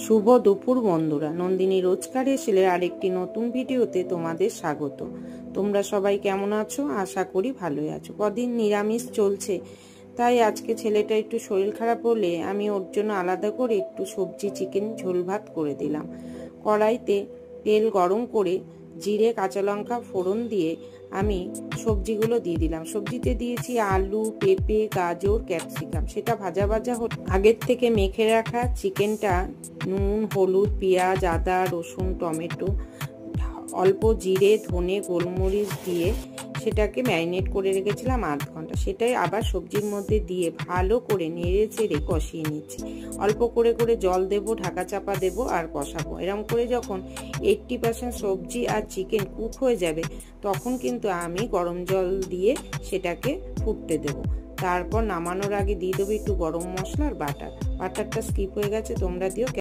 শুভ দুপুর বন্ধুরা, নন্দিনী রোজকার এসেলে আরেকটি নতুন ভিডিওতে তোমাদের স্বাগত। তোমরা সবাই কেমন আছো? আশা করি ভালোই আছো। কদিন নিরামিষ চলছে, তাই আজকে ছেলেটা একটু শরীর খারাপ হলে আমি ওর জন্য আলাদা করে একটু সবজি চিকেন ঝোল ভাত করে দিলাম। কড়াইতে তেল গরম করে জিরে কাঁচা লঙ্কা ফোড়ন দিয়ে আমি সবজিগুলো দিয়ে দিলাম। সবজিতে দিয়েছি আলু, পেঁপে, গাজর, ক্যাপসিকাম। সেটা ভাজা ভাজা আগের থেকে মেখে রাখা চিকেনটা নুন, হলুদ, পেঁয়াজ, আদা, রসুন, টমেটো, অল্প জিরে, ধনে, গোলমরিচ দিয়ে সেটাকে ম্যারিনেট করে রেখেছিলাম আধ ঘন্টা। সেটাই আবার সবজির মধ্যে দিয়ে ভালো করে নেড়ে চেড়ে কষিয়ে নিচ্ছি। অল্প করে করে জল দেব, ঢাকা চাপা দেব আর কষাবো। এরকম করে যখন 80% সবজি আর চিকেন কুক হয়ে যাবে, তখন কিন্তু আমি গরম জল দিয়ে সেটাকে ফুটতে দেব। তারপর নামানোর আগে দিয়ে দেবো একটু গরম মশলার বাটারটা স্কিপ হয়ে গেছে, তোমরা দিও।